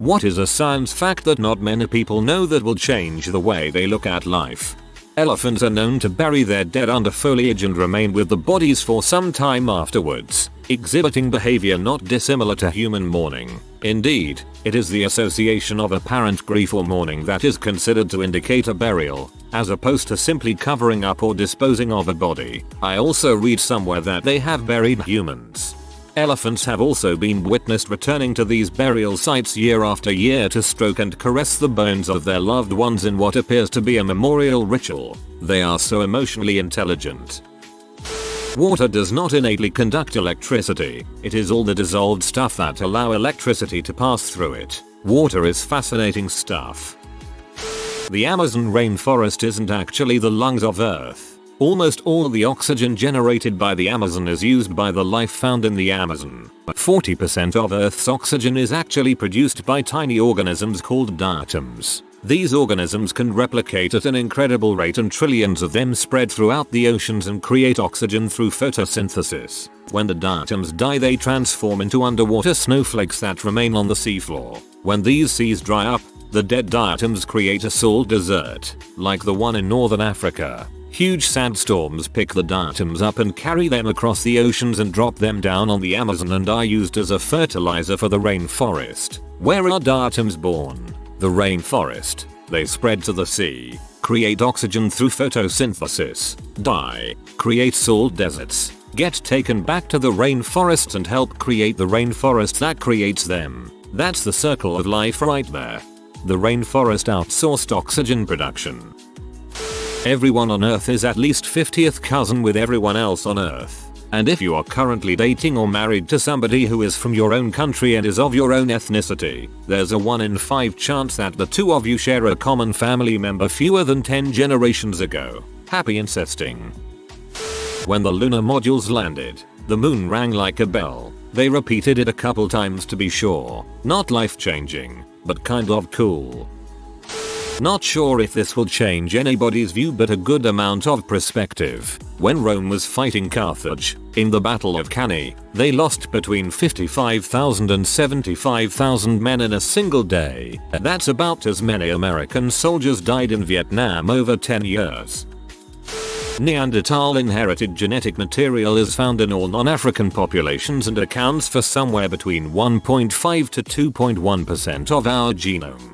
What is a science fact that not many people know that will change the way they look at life? Elephants are known to bury their dead under foliage and remain with the bodies for some time afterwards, exhibiting behavior not dissimilar to human mourning. Indeed, it is the association of apparent grief or mourning that is considered to indicate a burial, as opposed to simply covering up or disposing of a body. I also read somewhere that they have buried humans. Elephants have also been witnessed returning to these burial sites year after year to stroke and caress the bones of their loved ones in what appears to be a memorial ritual. They are so emotionally intelligent. Water does not innately conduct electricity. It is all the dissolved stuff that allow electricity to pass through it. Water is fascinating stuff. The Amazon rainforest isn't actually the lungs of Earth. Almost all the oxygen generated by the Amazon is used by the life found in the Amazon. 40% of Earth's oxygen is actually produced by tiny organisms called diatoms. These organisms can replicate at an incredible rate, and trillions of them spread throughout the oceans and create oxygen through photosynthesis. When the diatoms die, they transform into underwater snowflakes that remain on the seafloor. When these seas dry up, the dead diatoms create a salt desert, like the one in northern Africa. Huge sandstorms pick the diatoms up and carry them across the oceans and drop them down on the Amazon and are used as a fertilizer for the rainforest. Where are diatoms born? The rainforest. They spread to the sea, create oxygen through photosynthesis, die, create salt deserts, get taken back to the rainforests and help create the rainforest that creates them. That's the circle of life right there. The rainforest outsourced oxygen production. Everyone on Earth is at least 50th cousin with everyone else on Earth. And if you are currently dating or married to somebody who is from your own country and is of your own ethnicity, there's a 1 in 5 chance that the two of you share a common family member fewer than 10 generations ago. Happy incesting. When the lunar modules landed, the moon rang like a bell. They repeated it a couple times to be sure. Not life-changing, but kind of cool. Not sure if this will change anybody's view, but a good amount of perspective. When Rome was fighting Carthage, in the Battle of Cannae, they lost between 55,000 and 75,000 men in a single day. That's about as many American soldiers died in Vietnam over 10 years. Neanderthal inherited genetic material is found in all non-African populations and accounts for somewhere between 1.5 to 2.1% of our genome.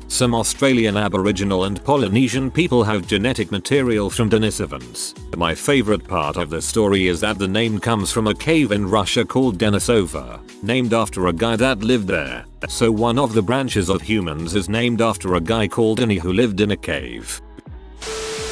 Some Australian Aboriginal and Polynesian people have genetic material from Denisovans. My favorite part of the story is that the name comes from a cave in Russia called Denisova, named after a guy that lived there. So one of the branches of humans is named after a guy called Denis who lived in a cave.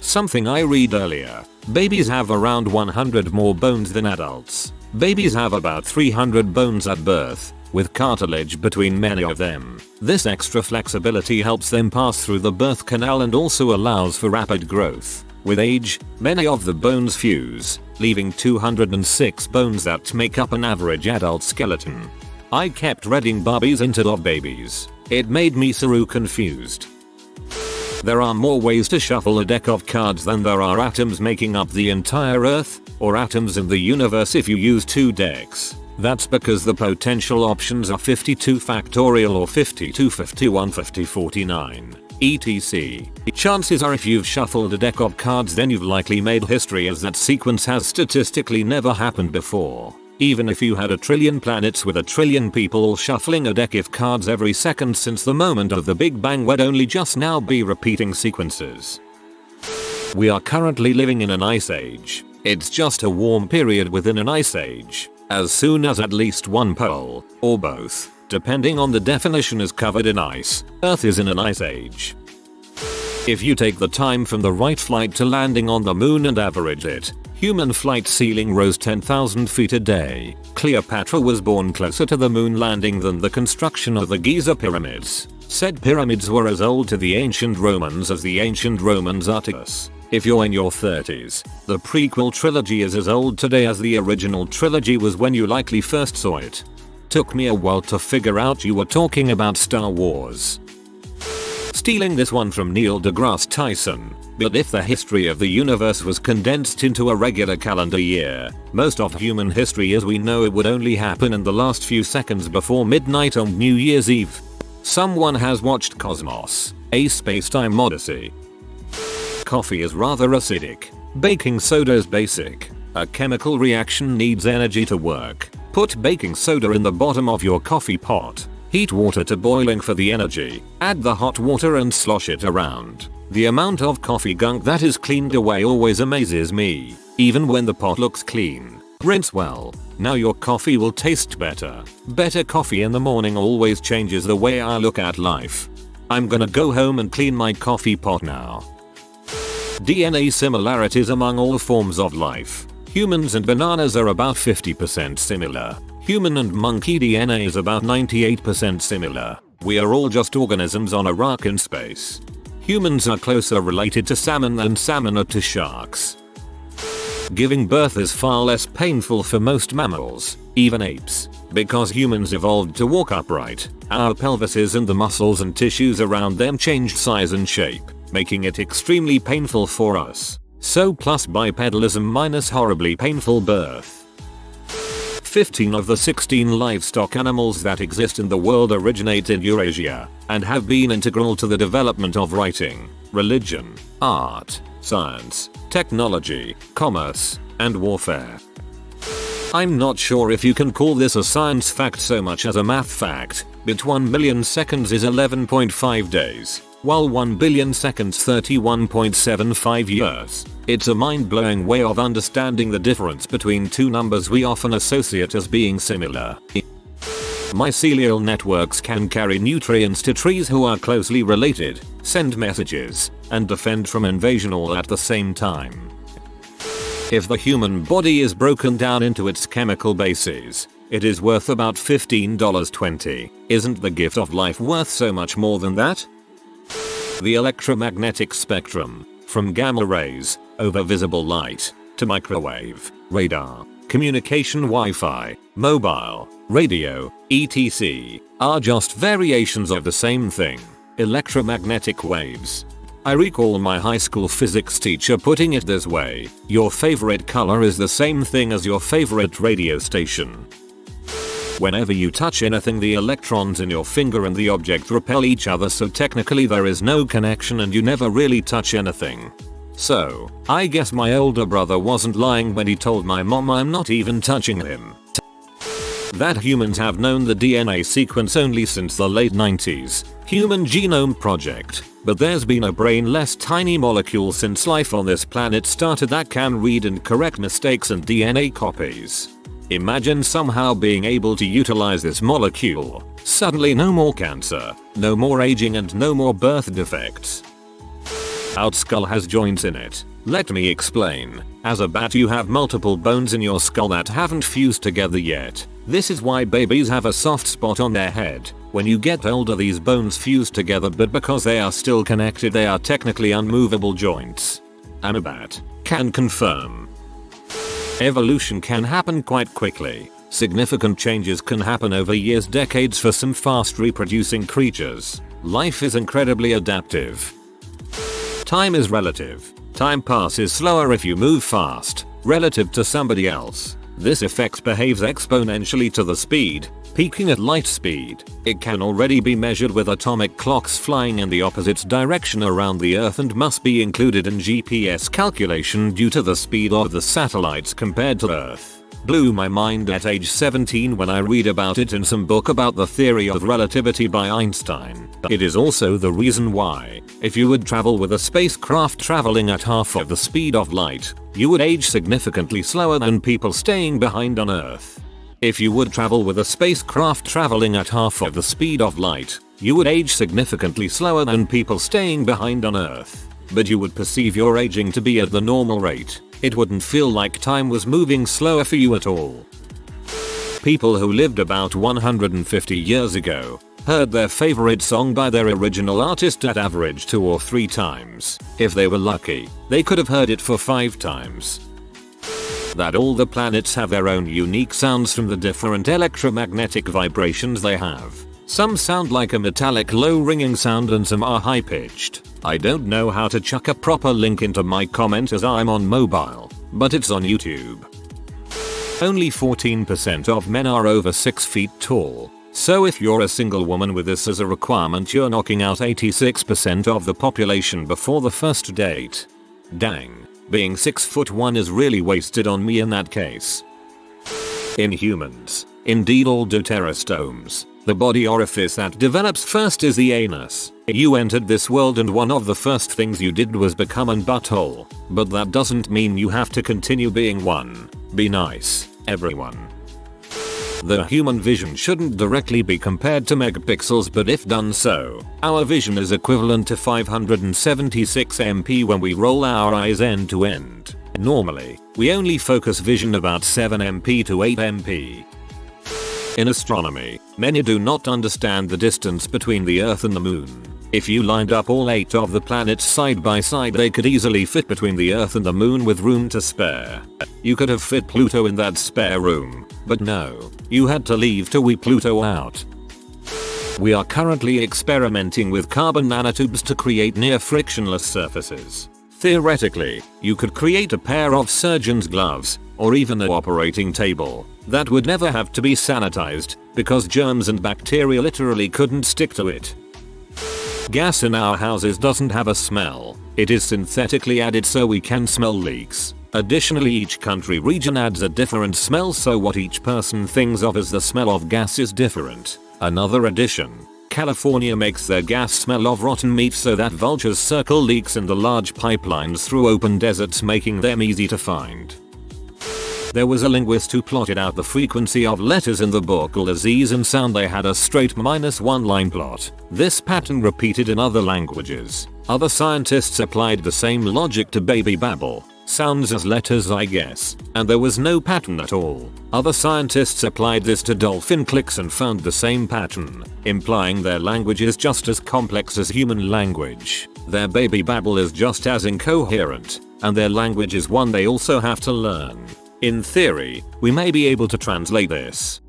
Something I read earlier. Babies have around 100 more bones than adults. Babies have about 300 bones at birth, with cartilage between many of them. This extra flexibility helps them pass through the birth canal and also allows for rapid growth. With age, many of the bones fuse, leaving 206 bones that make up an average adult skeleton. I kept reading Barbies instead of babies. It made me so confused. There are more ways to shuffle a deck of cards than there are atoms making up the entire Earth, or atoms in the universe if you use 2 decks. That's because the potential options are 52 factorial or 52, 51, 50, 49, etc. Chances are if you've shuffled a deck of cards, then you've likely made history, as that sequence has statistically never happened before. Even if you had a trillion planets with a trillion people all shuffling a deck of cards every second since the moment of the Big Bang, would only just now be repeating sequences. We are currently living in an ice age. It's just a warm period within an ice age. As soon as at least one pole, or both, depending on the definition, is covered in ice, Earth is in an ice age. If you take the time from the right flight to landing on the moon and average it, human flight ceiling rose 10,000 feet a day. Cleopatra was born closer to the moon landing than the construction of the Giza pyramids. Said pyramids were as old to the ancient Romans as the ancient Romans are to us. If you're in your 30s, the prequel trilogy is as old today as the original trilogy was when you likely first saw it. Took me a while to figure out you were talking about Star Wars. Stealing this one from Neil deGrasse Tyson, but if the history of the universe was condensed into a regular calendar year, most of human history as we know it would only happen in the last few seconds before midnight on New Year's Eve. Someone has watched Cosmos, a space-time odyssey. Coffee is rather acidic. Baking soda is basic. A chemical reaction needs energy to work. Put baking soda in the bottom of your coffee pot. Heat water to boiling for the energy. Add the hot water and slosh it around. The amount of coffee gunk that is cleaned away always amazes me. Even when the pot looks clean. Rinse well. Now your coffee will taste better. Better coffee in the morning always changes the way I look at life. I'm gonna go home and clean my coffee pot now. DNA similarities among all forms of life. Humans and bananas are about 50% similar. Human and monkey DNA is about 98% similar. We are all just organisms on a rock in space. Humans are closer related to salmon than salmon are to sharks. Giving birth is far less painful for most mammals, even apes. Because humans evolved to walk upright, our pelvises and the muscles and tissues around them changed size and shape, making it extremely painful for us. So plus bipedalism minus horribly painful birth. 15 of the 16 livestock animals that exist in the world originate in Eurasia and have been integral to the development of writing, religion, art, science, technology, commerce, and warfare. I'm not sure if you can call this a science fact so much as a math fact, but 1 million seconds is 11.5 days, while 1 billion seconds 31.75 years. It's a mind-blowing way of understanding the difference between two numbers we often associate as being similar. Mycelial networks can carry nutrients to trees who are closely related, send messages, and defend from invasion all at the same time. If the human body is broken down into its chemical bases, it is worth about $15.20. Isn't the gift of life worth so much more than that? The electromagnetic spectrum, from gamma rays, over visible light, to microwave, radar, communication Wi-Fi, mobile, radio, etc., are just variations of the same thing, electromagnetic waves. I recall my high school physics teacher putting it this way: your favorite color is the same thing as your favorite radio station. Whenever you touch anything, the electrons in your finger and the object repel each other, so technically there is no connection and you never really touch anything. So, I guess my older brother wasn't lying when he told my mom I'm not even touching him. That humans have known the DNA sequence only since the late 90s, Human Genome Project, but there's been a brainless tiny molecule since life on this planet started that can read and correct mistakes and DNA copies. Imagine somehow being able to utilize this molecule. Suddenly no more cancer, no more aging and no more birth defects. Our skull has joints in it. Let me explain. As a bat you have multiple bones in your skull that haven't fused together yet. This is why babies have a soft spot on their head. When you get older these bones fuse together, but because they are still connected they are technically unmovable joints. I'm a bat. Can confirm. Evolution can happen quite quickly. Significant changes can happen over years, decades for some fast reproducing creatures. Life is incredibly adaptive. Time is relative. Time passes slower if you move fast, relative to somebody else. This effect behaves exponentially to the speed, peaking at light speed. It can already be measured with atomic clocks flying in the opposite direction around the Earth and must be included in GPS calculation due to the speed of the satellites compared to Earth. Blew my mind at age 17 when I read about it in some book about the theory of relativity by Einstein. It is also the reason why, if you would travel with a spacecraft traveling at half of the speed of light, you would age significantly slower than people staying behind on Earth. If you would travel with a spacecraft traveling at half of the speed of light, you would age significantly slower than people staying behind on Earth. But you would perceive your aging to be at the normal rate. It wouldn't feel like time was moving slower for you at all. People who lived about 150 years ago heard their favorite song by their original artist at average 2 or 3 times. If they were lucky, they could have heard it for 5 times. That all the planets have their own unique sounds from the different electromagnetic vibrations they have. Some sound like a metallic low ringing sound and some are high pitched. I don't know how to chuck a proper link into my comment as I'm on mobile, but it's on YouTube. Only 14% of men are over 6 feet tall. So if you're a single woman with this as a requirement, you're knocking out 86% of the population before the first date. Dang, being 6'1" is really wasted on me in that case. In humans, indeed all deuterostomes, the body orifice that develops first is the anus. You entered this world and one of the first things you did was become an butthole, but that doesn't mean you have to continue being one. Be nice, everyone. The human vision shouldn't directly be compared to megapixels, but if done so, our vision is equivalent to 576 MP when we roll our eyes end to end. Normally, we only focus vision about 7 MP to 8 MP. In astronomy, many do not understand the distance between the Earth and the Moon. If you lined up all 8 of the planets side by side, they could easily fit between the Earth and the Moon with room to spare. You could have fit Pluto in that spare room, but no, you had to leave to wee Pluto out. We are currently experimenting with carbon nanotubes to create near frictionless surfaces. Theoretically, you could create a pair of surgeon's gloves, or even an operating table, that would never have to be sanitized, because germs and bacteria literally couldn't stick to it. Gas in our houses doesn't have a smell, it is synthetically added so we can smell leaks. Additionally, each country region adds a different smell, so what each person thinks of as the smell of gas is different. Another addition, California makes their gas smell of rotten meat so that vultures circle leaks in the large pipelines through open deserts, making them easy to find. There was a linguist who plotted out the frequency of letters in the book Aziz and sound. They had a straight -1 line plot. This pattern repeated in other languages. Other scientists applied the same logic to baby babble. Sounds as letters, I guess, and there was no pattern at all. Other scientists applied this to dolphin clicks and found the same pattern, implying their language is just as complex as human language. Their baby babble is just as incoherent, and their language is one they also have to learn. In theory, we may be able to translate this.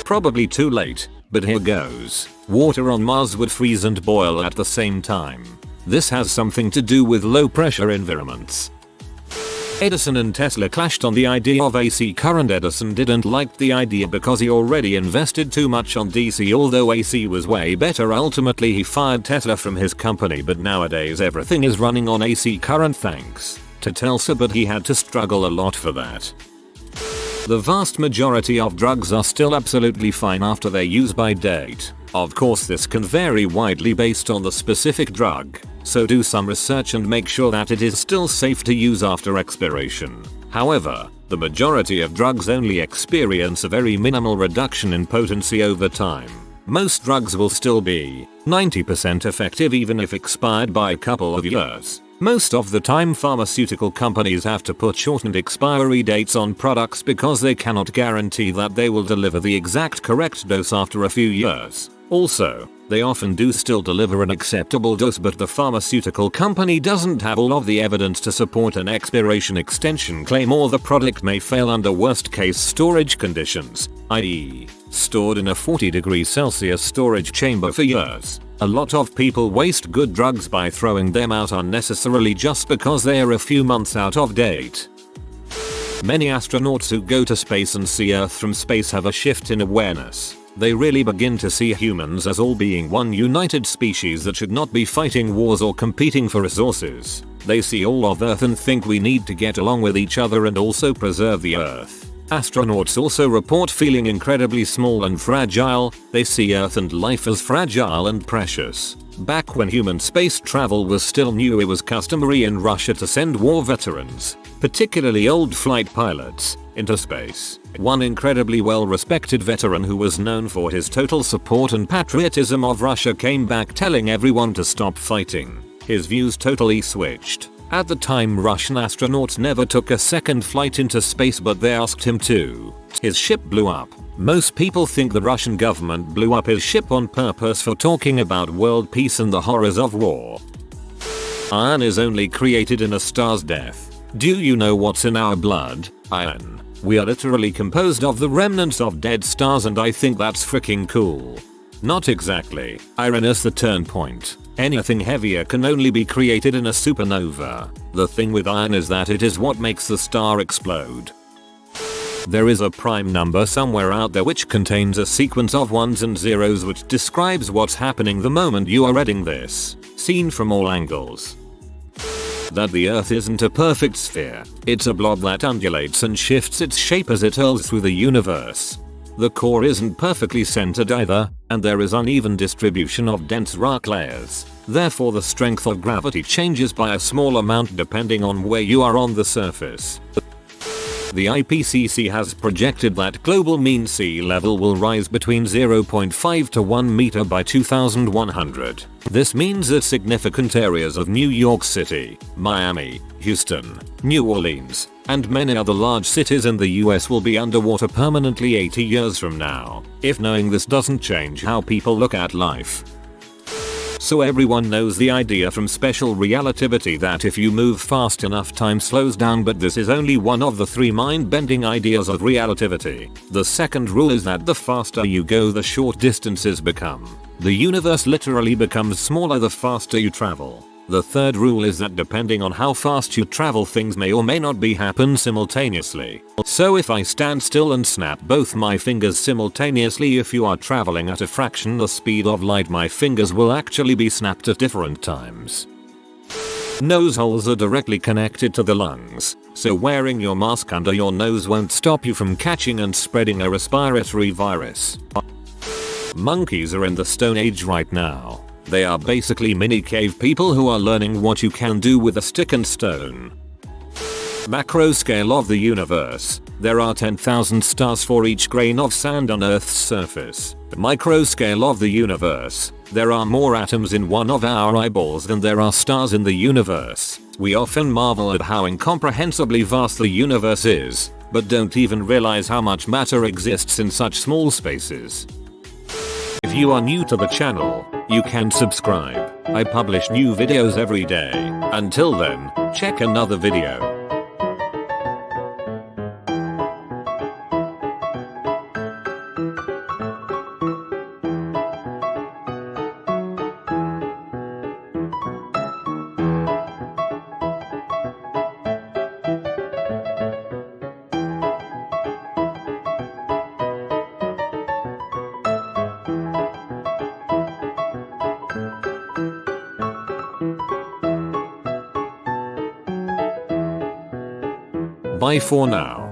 Probably too late, but here goes. Water on Mars would freeze and boil at the same time. This has something to do with low pressure environments. Edison and Tesla clashed on the idea of AC current. Edison didn't like the idea because he already invested too much on DC, although AC was way better. Ultimately he fired Tesla from his company, but nowadays everything is running on AC current thanks to Tesla, but he had to struggle a lot for that. The vast majority of drugs are still absolutely fine after their use-by date. Of course, this can vary widely based on the specific drug, so do some research and make sure that it is still safe to use after expiration. However, the majority of drugs only experience a very minimal reduction in potency over time. Most drugs will still be 90% effective even if expired by a couple of years. Most of the time pharmaceutical companies have to put shortened expiry dates on products because they cannot guarantee that they will deliver the exact correct dose after a few years. Also, they often do still deliver an acceptable dose, but the pharmaceutical company doesn't have all of the evidence to support an expiration extension claim, or the product may fail under worst case storage conditions, i.e., stored in a 40°C storage chamber for years. A lot of people waste good drugs by throwing them out unnecessarily just because they are a few months out of date. Many astronauts who go to space and see Earth from space have a shift in awareness. They really begin to see humans as all being one united species that should not be fighting wars or competing for resources. They see all of Earth and think we need to get along with each other and also preserve the Earth. Astronauts also report feeling incredibly small and fragile. They see Earth and life as fragile and precious. Back when human space travel was still new, it was customary in Russia to send war veterans, particularly old flight pilots, into space. One incredibly well-respected veteran who was known for his total support and patriotism of Russia came back telling everyone to stop fighting. His views totally switched. At the time, Russian astronauts never took a second flight into space, but they asked him to. His ship blew up. Most people think the Russian government blew up his ship on purpose for talking about world peace and the horrors of war. Iron is only created in a star's death. Do you know what's in our blood? Iron. We are literally composed of the remnants of dead stars, and I think that's freaking cool. Not exactly. Iron is the turn point. Anything heavier can only be created in a supernova. The thing with iron is that it is what makes the star explode. There is a prime number somewhere out there which contains a sequence of ones and zeros which describes what's happening the moment you are reading this, seen from all angles. That the Earth isn't a perfect sphere, it's a blob that undulates and shifts its shape as it hurls through the universe. The core isn't perfectly centered either, and there is uneven distribution of dense rock layers. Therefore the strength of gravity changes by a small amount depending on where you are on the surface. The IPCC has projected that global mean sea level will rise between 0.5 to 1 meter by 2100. This means that significant areas of New York City, Miami, Houston, New Orleans, and many other large cities in the US will be underwater permanently 80 years from now, if knowing this doesn't change how people look at life. So everyone knows the idea from special relativity that if you move fast enough time slows down, but this is only one of the 3 mind-bending ideas of relativity. The second rule is that the faster you go the short distances become. The universe literally becomes smaller the faster you travel. The third rule is that depending on how fast you travel things may or may not happen simultaneously. So if I stand still and snap both my fingers simultaneously, if you are traveling at a fraction the speed of light, my fingers will actually be snapped at different times. Nose holes are directly connected to the lungs, so wearing your mask under your nose won't stop you from catching and spreading a respiratory virus. Monkeys are in the Stone Age right now. They are basically mini cave people who are learning what you can do with a stick and stone. Macro scale of the universe. There are 10,000 stars for each grain of sand on Earth's surface. Micro scale of the universe. There are more atoms in one of our eyeballs than there are stars in the universe. We often marvel at how incomprehensibly vast the universe is, but don't even realize how much matter exists in such small spaces. If you are new to the channel, you can subscribe. I publish new videos every day. Until then, check another video. Bye for now.